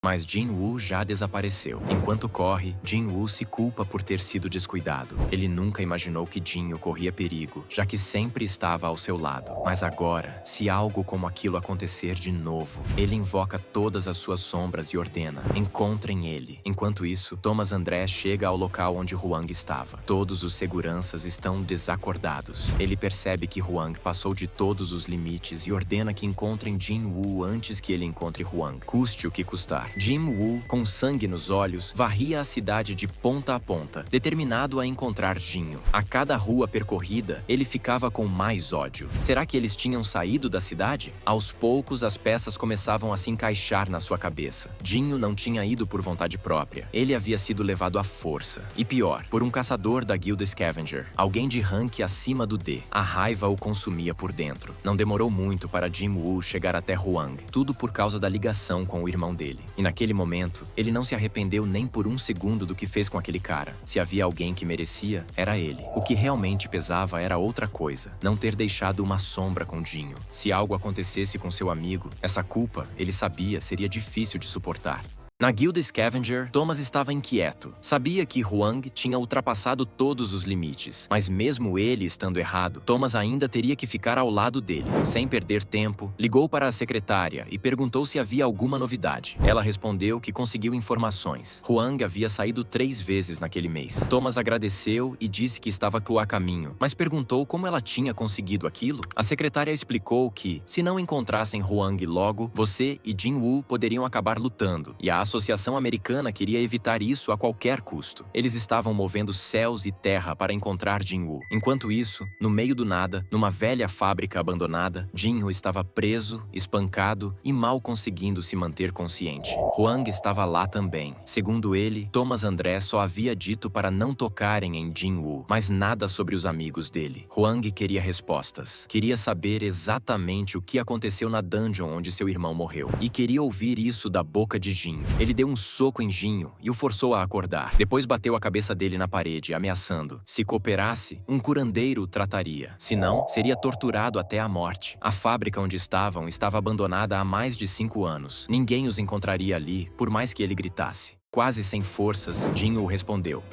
Mas Jin-Woo já desapareceu. Enquanto corre, Jin-Woo se culpa por ter sido descuidado. Ele nunca imaginou que Jinho corria perigo, já que sempre estava ao seu lado. Mas agora, se algo como aquilo acontecer de novo, ele invoca todas as suas sombras e ordena: encontrem ele. Enquanto isso, Thomas André chega ao local onde Hwang estava. Todos os seguranças estão desacordados. Ele percebe que Hwang passou de todos os limites e ordena que encontrem Jin-Woo antes que ele encontre Hwang, custe o que custar. Jin-Woo, com sangue nos olhos, varria a cidade de ponta a ponta, determinado a encontrar Jinho. A cada rua percorrida, ele ficava com mais ódio. Será que eles tinham saído da cidade? Aos poucos, as peças começavam a se encaixar na sua cabeça. Jinho não tinha ido por vontade própria. Ele havia sido levado à força. E pior, por um caçador da Guilda Scavenger, alguém de rank acima do D. A raiva o consumia por dentro. Não demorou muito para Jin-Woo chegar até Hwang, tudo por causa da ligação com o irmão dele. E naquele momento, ele não se arrependeu nem por um segundo do que fez com aquele cara. Se havia alguém que merecia, era ele. O que realmente pesava era outra coisa: não ter deixado uma sombra com Jinho. Se algo acontecesse com seu amigo, essa culpa, ele sabia, seria difícil de suportar. Na Guilda Scavenger, Thomas estava inquieto. Sabia que Hwang tinha ultrapassado todos os limites, mas mesmo ele estando errado, Thomas ainda teria que ficar ao lado dele. Sem perder tempo, ligou para a secretária e perguntou se havia alguma novidade. Ela respondeu que conseguiu informações. Hwang havia saído 3 vezes naquele mês. Thomas agradeceu e disse que estava a caminho, mas perguntou como ela tinha conseguido aquilo. A secretária explicou que, se não encontrassem Hwang logo, você e Jin-Woo poderiam acabar lutando, e a Associação Americana queria evitar isso a qualquer custo. Eles estavam movendo céus e terra para encontrar Jin-Woo. Enquanto isso, no meio do nada, numa velha fábrica abandonada, Jinho estava preso, espancado e mal conseguindo se manter consciente. Hwang estava lá também. Segundo ele, Thomas André só havia dito para não tocarem em Jin-Woo, mas nada sobre os amigos dele. Hwang queria respostas. Queria saber exatamente o que aconteceu na dungeon onde seu irmão morreu. E queria ouvir isso da boca de Jinho. Ele deu um soco em Jinho e o forçou a acordar. Depois bateu a cabeça dele na parede, ameaçando: se cooperasse, um curandeiro o trataria. Se não, seria torturado até a morte. A fábrica onde estavam estava abandonada há mais de 5 anos. Ninguém os encontraria ali, por mais que ele gritasse. Quase sem forças, Jinho respondeu: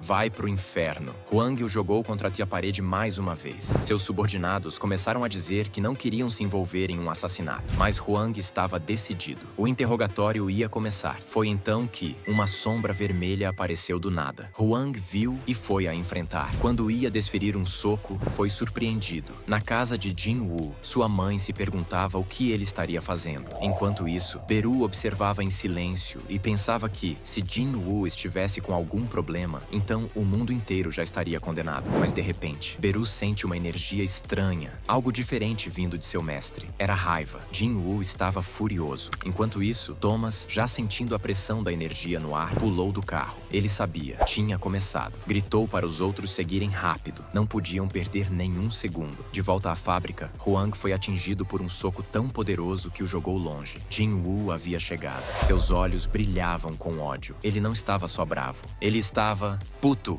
vai pro inferno. Hwang o jogou contra a parede mais uma vez. Seus subordinados começaram a dizer que não queriam se envolver em um assassinato, mas Hwang estava decidido. O interrogatório ia começar. Foi então que uma sombra vermelha apareceu do nada. Hwang viu e foi a enfrentar. Quando ia desferir um soco, foi surpreendido. Na casa de Jin-Woo, sua mãe se perguntava o que ele estaria fazendo. Enquanto isso, Beru observava em silêncio e pensava que, se Jin-Woo estivesse com algum problema, então o mundo inteiro já estaria condenado. Mas de repente, Beru sente uma energia estranha, algo diferente vindo de seu mestre. Era raiva. Jin-Woo estava furioso. Enquanto isso, Thomas, já sentindo a pressão da energia no ar, pulou do carro. Ele sabia, tinha começado. Gritou para os outros seguirem rápido. Não podiam perder nenhum segundo. De volta à fábrica, Hwang foi atingido por um soco tão poderoso que o jogou longe. Jin-Woo havia chegado. Seus olhos brilhavam com ódio. Ele não estava só bravo. Ele estava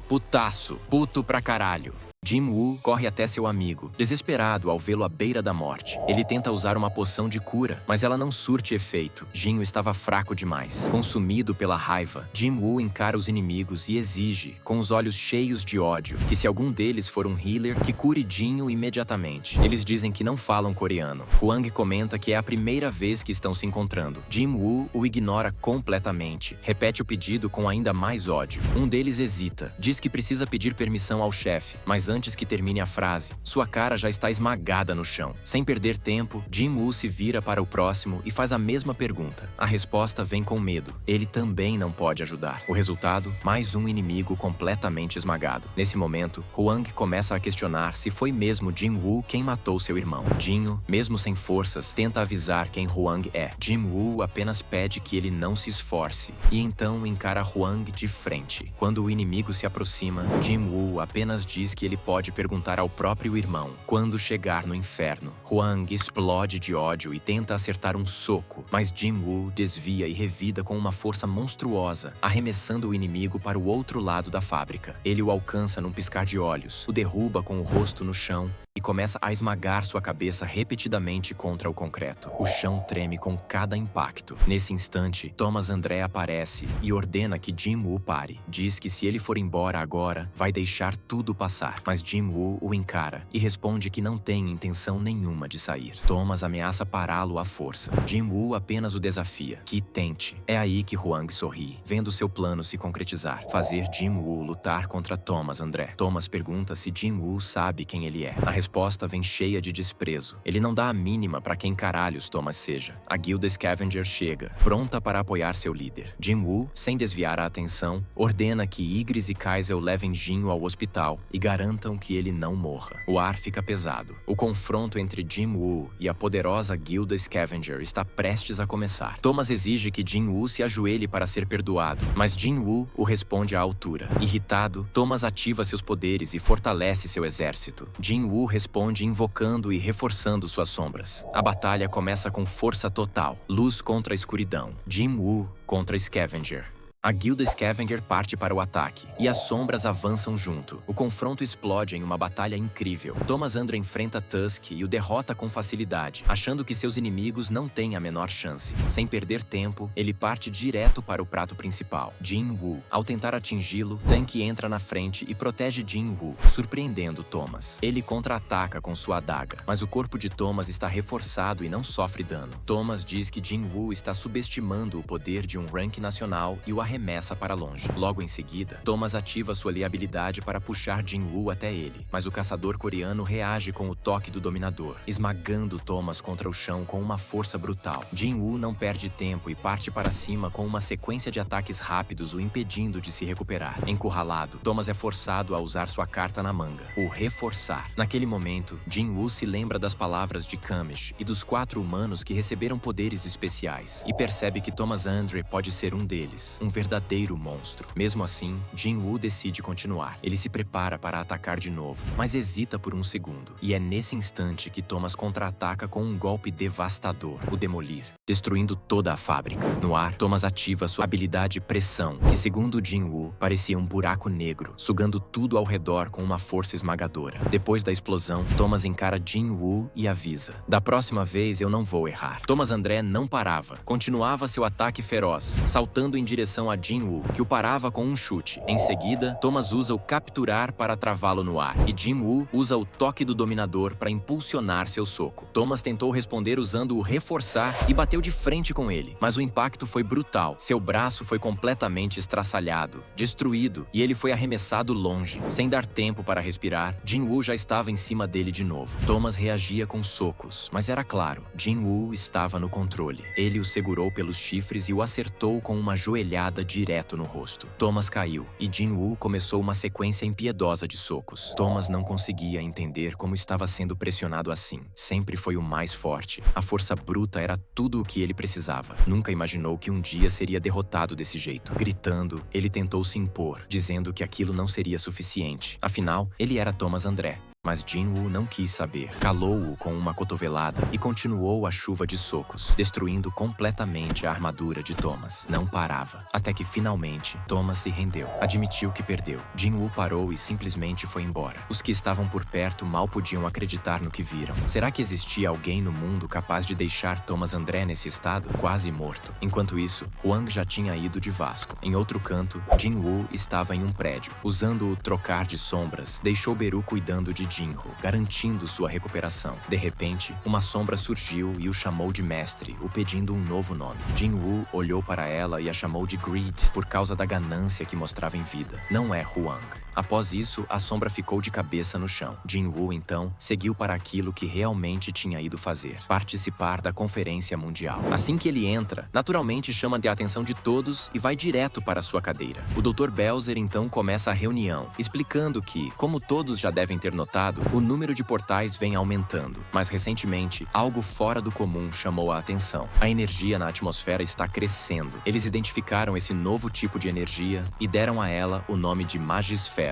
putaço, puto pra caralho. Jin-Woo corre até seu amigo, desesperado ao vê-lo à beira da morte. Ele tenta usar uma poção de cura, mas ela não surte efeito. Jinho estava fraco demais. Consumido pela raiva, Jin-Woo encara os inimigos e exige, com os olhos cheios de ódio, que se algum deles for um healer, que cure Jinho imediatamente. Eles dizem que não falam coreano. Hwang comenta que é a primeira vez que estão se encontrando. Jin-Woo o ignora completamente. Repete o pedido com ainda mais ódio. Um deles hesita. Diz que precisa pedir permissão ao chefe, mas antes que termine a frase, sua cara já está esmagada no chão. Sem perder tempo, Jin-Woo se vira para o próximo e faz a mesma pergunta. A resposta vem com medo. Ele também não pode ajudar. O resultado? Mais um inimigo completamente esmagado. Nesse momento, Hwang começa a questionar se foi mesmo Jin-Woo quem matou seu irmão. Jinho, mesmo sem forças, tenta avisar quem Hwang é. Jin-Woo apenas pede que ele não se esforce, e então encara Hwang de frente. Quando o inimigo se aproxima, Jin-Woo apenas diz que ele pode perguntar ao próprio irmão quando chegar no inferno. Hwang explode de ódio e tenta acertar um soco, mas Jin-Woo desvia e revida com uma força monstruosa, arremessando o inimigo para o outro lado da fábrica. Ele o alcança num piscar de olhos, o derruba com o rosto no chão e começa a esmagar sua cabeça repetidamente contra o concreto. O chão treme com cada impacto. Nesse instante, Thomas André aparece e ordena que Jin-Woo pare. Diz que se ele for embora agora, vai deixar tudo passar. Mas Jin-Woo o encara e responde que não tem intenção nenhuma de sair. Thomas ameaça pará-lo à força. Jin-Woo apenas o desafia. Que tente. É aí que Hwang sorri, vendo seu plano se concretizar. Fazer Jin-Woo lutar contra Thomas André. Thomas pergunta se Jin-Woo sabe quem ele é. A resposta vem cheia de desprezo. Ele não dá a mínima para quem caralhos Thomas seja. A guilda Scavenger chega, pronta para apoiar seu líder. Jin-Woo, sem desviar a atenção, ordena que Ygritte e Kaisel levem Jinho ao hospital e garantam que ele não morra. O ar fica pesado. O confronto entre Jin-Woo e a poderosa guilda Scavenger está prestes a começar. Thomas exige que Jin-Woo se ajoelhe para ser perdoado, mas Jin-Woo o responde à altura. Irritado, Thomas ativa seus poderes e fortalece seu exército. Jin-Woo responde invocando e reforçando suas sombras. A batalha começa com força total. Luz contra a escuridão. Jin-Woo contra Scavenger. A guilda Scavenger parte para o ataque, e as sombras avançam junto. O confronto explode em uma batalha incrível. Thomas André enfrenta Tusk e o derrota com facilidade, achando que seus inimigos não têm a menor chance. Sem perder tempo, ele parte direto para o prato principal, Jin-Woo. Ao tentar atingi-lo, Tank entra na frente e protege Jin-Woo, surpreendendo Thomas. Ele contra-ataca com sua adaga, mas o corpo de Thomas está reforçado e não sofre dano. Thomas diz que Jin-Woo está subestimando o poder de um rank nacional e o arremessa para longe. Logo em seguida, Thomas ativa sua habilidade para puxar Jin-Woo até ele, mas o caçador coreano reage com o toque do dominador, esmagando Thomas contra o chão com uma força brutal. Jin-Woo não perde tempo e parte para cima com uma sequência de ataques rápidos o impedindo de se recuperar. Encurralado, Thomas é forçado a usar sua carta na manga, o reforçar. Naquele momento, Jin-Woo se lembra das palavras de Kamish e dos 4 humanos que receberam poderes especiais, e percebe que Thomas André pode ser um deles, um verdadeiro monstro. Mesmo assim, Jin-Woo decide continuar. Ele se prepara para atacar de novo, mas hesita por um segundo. E é nesse instante que Thomas contra-ataca com um golpe devastador, o Demolir, destruindo toda a fábrica. No ar, Thomas ativa sua habilidade Pressão, que segundo Jin-Woo, parecia um buraco negro, sugando tudo ao redor com uma força esmagadora. Depois da explosão, Thomas encara Jin-Woo e avisa: da próxima vez eu não vou errar. Thomas André não parava. Continuava seu ataque feroz, saltando em direção a Jin-Woo, que o parava com um chute. Em seguida, Thomas usa o Capturar para travá-lo no ar, e Jin-Woo usa o Toque do Dominador para impulsionar seu soco. Thomas tentou responder usando o Reforçar e bateu de frente com ele, mas o impacto foi brutal. Seu braço foi completamente estraçalhado, destruído, e ele foi arremessado longe. Sem dar tempo para respirar, Jin-Woo já estava em cima dele de novo. Thomas reagia com socos, mas era claro, Jin-Woo estava no controle. Ele o segurou pelos chifres e o acertou com uma joelhada direto no rosto. Thomas caiu, e Jin-Woo começou uma sequência impiedosa de socos. Thomas não conseguia entender como estava sendo pressionado assim. Sempre foi o mais forte. A força bruta era tudo o que ele precisava. Nunca imaginou que um dia seria derrotado desse jeito. Gritando, ele tentou se impor, dizendo que aquilo não seria suficiente. Afinal, ele era Thomas André. Mas Jin-Woo não quis saber. Calou-o com uma cotovelada e continuou a chuva de socos, destruindo completamente a armadura de Thomas. Não parava. Até que finalmente, Thomas se rendeu. Admitiu que perdeu. Jin-Woo parou e simplesmente foi embora. Os que estavam por perto mal podiam acreditar no que viram. Será que existia alguém no mundo capaz de deixar Thomas André nesse estado? Quase morto. Enquanto isso, Hwang já tinha ido de Vasco. Em outro canto, Jin-Woo estava em um prédio. Usando o Trocar de Sombras, deixou Beru cuidando de Jinho, garantindo sua recuperação. De repente, uma sombra surgiu e o chamou de mestre, o pedindo um novo nome. Jin-Woo olhou para ela e a chamou de Greed, por causa da ganância que mostrava em vida. Não é Hwang. Após isso, a sombra ficou de cabeça no chão. Jin-Woo, então, seguiu para aquilo que realmente tinha ido fazer: participar da Conferência Mundial. Assim que ele entra, naturalmente chama a atenção de todos e vai direto para sua cadeira. O Dr. Belzer, então, começa a reunião, explicando que, como todos já devem ter notado, o número de portais vem aumentando. Mas, recentemente, algo fora do comum chamou a atenção. A energia na atmosfera está crescendo. Eles identificaram esse novo tipo de energia e deram a ela o nome de Magisfera.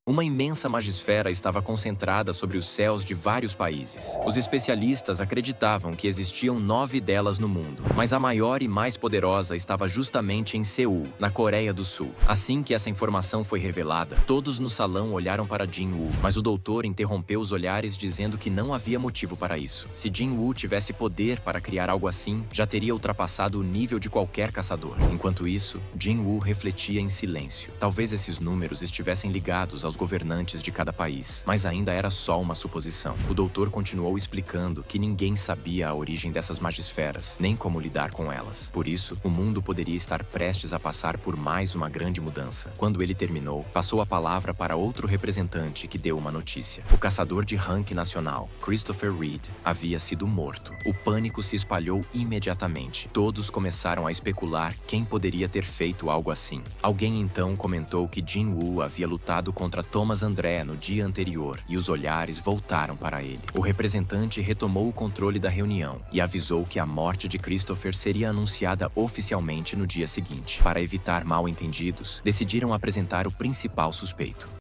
Uma imensa magisfera estava concentrada sobre os céus de vários países. Os especialistas acreditavam que existiam 9 delas no mundo, mas a maior e mais poderosa estava justamente em Seul, na Coreia do Sul. Assim que essa informação foi revelada, todos no salão olharam para Jin-Woo, mas o doutor interrompeu os olhares dizendo que não havia motivo para isso. Se Jin-Woo tivesse poder para criar algo assim, já teria ultrapassado o nível de qualquer caçador. Enquanto isso, Jin-Woo refletia em silêncio. Talvez esses números estivessem ligados aos governantes de cada país, mas ainda era só uma suposição. O doutor continuou explicando que ninguém sabia a origem dessas magisferas, nem como lidar com elas. Por isso, o mundo poderia estar prestes a passar por mais uma grande mudança. Quando ele terminou, passou a palavra para outro representante que deu uma notícia. O caçador de rank nacional, Christopher Reed, havia sido morto. O pânico se espalhou imediatamente. Todos começaram a especular quem poderia ter feito algo assim. Alguém então comentou que Jin-Woo havia lutado contra Thomas André no dia anterior e os olhares voltaram para ele. O representante retomou o controle da reunião e avisou que a morte de Christopher seria anunciada oficialmente no dia seguinte. Para evitar mal-entendidos, decidiram apresentar o principal suspeito.